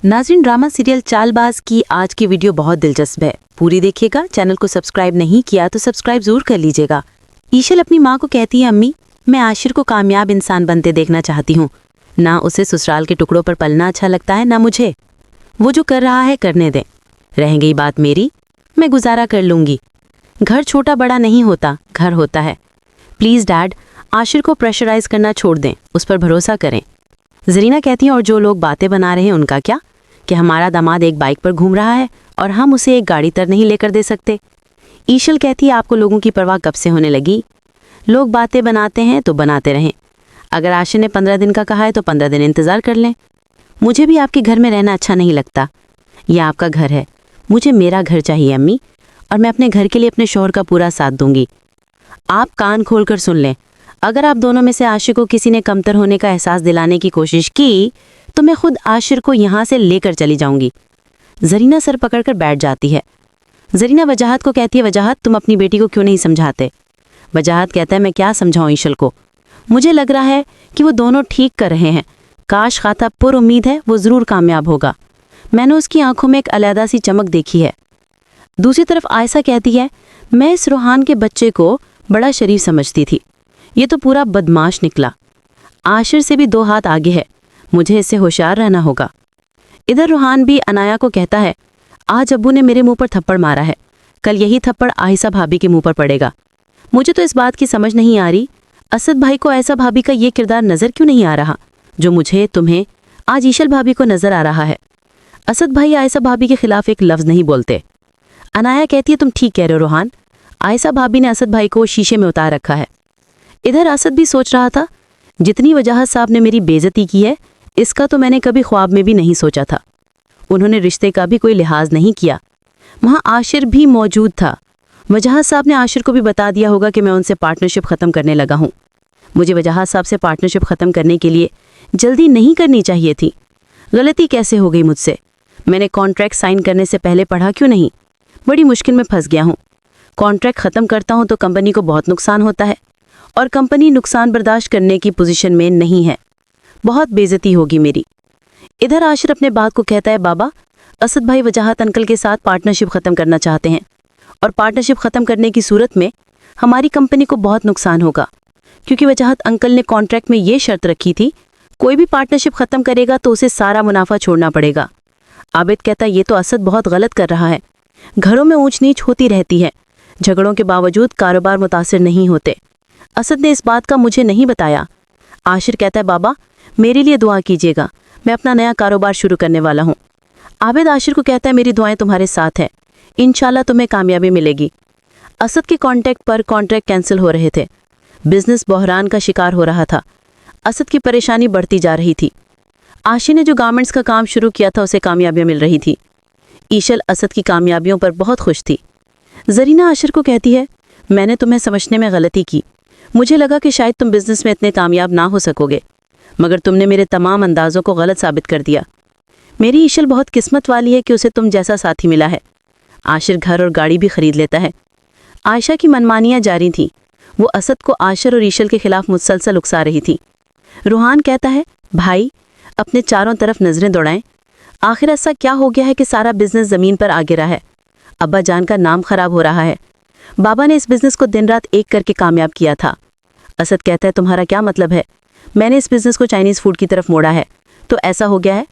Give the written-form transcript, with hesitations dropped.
नाज़रीन, drama serial Chaalbaaz की आज की वीडियो बहुत दिलचस्प है। पूरी देखिएगा। चैनल को सब्सक्राइब नहीं किया तो सब्सक्राइब जरूर कर लीजिएगा। ईशल अपनी माँ को कहती है, अम्मी मैं आशिर को कामयाब इंसान बनते देखना चाहती हूँ। ना उसे ससुराल के टुकड़ों पर पलना अच्छा लगता है, ना मुझे। वो जो कर रहा है करने दें। रह गई बात मेरी, मैं गुजारा कर लूँगी। घर छोटा बड़ा नहीं होता, घर होता है। प्लीज़ डैड, आशिर को प्रेशराइज करना छोड़ दें, उस पर भरोसा करें। जरीना कहती हैं, और जो लोग बातें बना रहे हैं उनका क्या, कि हमारा दामाद एक बाइक पर घूम रहा है और हम उसे एक गाड़ी तक नहीं लेकर दे सकते। ईशल कहती है, आपको लोगों की परवाह कब से होने लगी? लोग बातें बनाते हैं तो बनाते रहें। अगर आशिर ने 15 दिन का कहा है तो 15 दिन इंतज़ार कर लें। मुझे भी आपके घर में रहना अच्छा नहीं लगता। यह आपका घर है, मुझे मेरा घर चाहिए अम्मी, और मैं अपने घर के लिए अपने शौहर का पूरा साथ दूंगी। आप कान खोलकर सुन लें, अगर आप दोनों में से आशिर को किसी ने कमतर होने का एहसास दिलाने की कोशिश की तो मैं खुद आशिर को यहाँ से लेकर चली जाऊंगी। जरीना सर पकड़कर बैठ जाती है। जरीना वजाहत को कहती है, वजाहत तुम अपनी बेटी को क्यों नहीं समझाते? वजाहत कहता है, मैं क्या समझाऊं ईशल को, मुझे लग रहा है कि वो दोनों ठीक कर रहे हैं। काश खाता पुर उम्मीद है, वो ज़रूर कामयाब होगा। मैंने उसकी आंखों में एक अलहदा सी चमक देखी है। दूसरी तरफ आयशा कहती है, मैं इस रूहान के बच्चे को बड़ा शरीफ समझती थी, ये तो पूरा बदमाश निकला। आशिर से भी 2 हाथ आगे है, मुझे इससे होशियार रहना होगा। इधर रूहान भी अनाया को कहता है, आज अब्बू ने मेरे मुंह पर थप्पड़ मारा है, कल यही थप्पड़ आयशा भाभी के मुंह पर पड़ेगा। मुझे तो इस बात की समझ नहीं आ रही, असद भाई को आयशा भाभी का ये किरदार नज़र क्यों नहीं आ रहा जो मुझे, तुम्हें, आज ईशल भाभी को नज़र आ रहा है। असद भाई आयशा भाभी के खिलाफ एक लफ्ज़ नहीं बोलते। अनाया कहती है, तुम ठीक कह रहे हो रूहान, आयशा भाभी ने असद भाई को शीशे में उतार रखा है। इधर असद भी सोच रहा था, जितनी वजाहत साहब ने मेरी बेइज्जती की है, इसका तो मैंने कभी ख्वाब में भी नहीं सोचा था। उन्होंने रिश्ते का भी कोई लिहाज नहीं किया। वहाँ आशिर भी मौजूद था। वजाहत साहब ने आशिर को भी बता दिया होगा कि मैं उनसे पार्टनरशिप ख़त्म करने लगा हूँ। मुझे वजाहत साहब से पार्टनरशिप ख़त्म करने के लिए जल्दी नहीं करनी चाहिए थी। गलती कैसे हो गई मुझसे? मैंने कॉन्ट्रैक्ट साइन करने से पहले पढ़ा क्यों नहीं? बड़ी मुश्किल में फंस गया हूँ। कॉन्ट्रैक्ट ख़त्म करता हूँ तो कंपनी को बहुत नुकसान होता है, और कंपनी नुकसान बर्दाश्त करने की पोजीशन में नहीं है। बहुत बेइज्जती होगी मेरी। इधर आशिर अपने बात को कहता है, बाबा असद भाई वजाहत अंकल के साथ पार्टनरशिप ख़त्म करना चाहते हैं, और पार्टनरशिप ख़त्म करने की सूरत में हमारी कंपनी को बहुत नुकसान होगा, क्योंकि वजाहत अंकल ने कॉन्ट्रैक्ट में ये शर्त रखी थी, कोई भी पार्टनरशिप ख़त्म करेगा तो उसे सारा मुनाफा छोड़ना पड़ेगा। आबिद कहता है, ये तो असद बहुत गलत कर रहा है। घरों में ऊंच नीच होती रहती है, झगड़ों के बावजूद कारोबार मुतासिर नहीं होते। असद ने इस बात का मुझे नहीं बताया। आशिर कहता है, बाबा मेरे लिए दुआ कीजिएगा, मैं अपना नया कारोबार शुरू करने वाला हूँ। आबिद आशिर को कहता है, मेरी दुआएं तुम्हारे साथ हैं, इंशाल्लाह तुम्हें कामयाबी मिलेगी। असद के कॉन्ट्रैक्ट पर कॉन्ट्रैक्ट कैंसिल हो रहे थे, बिजनेस बहरान का शिकार हो रहा था, असद की परेशानी बढ़ती जा रही थी। आशिर ने जो गारमेंट्स का काम शुरू किया था उसे कामयाबियाँ मिल रही थी। ईशल असद की कामयाबियों पर बहुत खुश थी। जरीना आशिर को कहती है, मैंने तुम्हें समझने में गलती की, मुझे लगा कि शायद तुम बिजनेस में इतने कामयाब ना हो सकोगे, मगर तुमने मेरे तमाम अंदाज़ों को गलत साबित कर दिया। मेरी ईशल बहुत किस्मत वाली है कि उसे तुम जैसा साथी मिला है। आशिर घर और गाड़ी भी खरीद लेता है। आयशा की मनमानियाँ जारी थीं, वो असद को आशिर और ईशल के खिलाफ मुसलसल उकसा रही थी। रूहान कहता है, भाई अपने चारों तरफ नज़रें दौड़ाएं, आखिर ऐसा क्या हो गया है कि सारा बिजनेस ज़मीन पर आ गिरा है? अब्बा जान का नाम खराब हो रहा है। बाबा ने इस बिज़नेस को दिन रात एक करके कामयाब किया था। असद कहता है, तुम्हारा क्या मतलब है? मैंने इस बिज़नेस को चाइनीज़ फूड की तरफ मोड़ा है, तो ऐसा हो गया है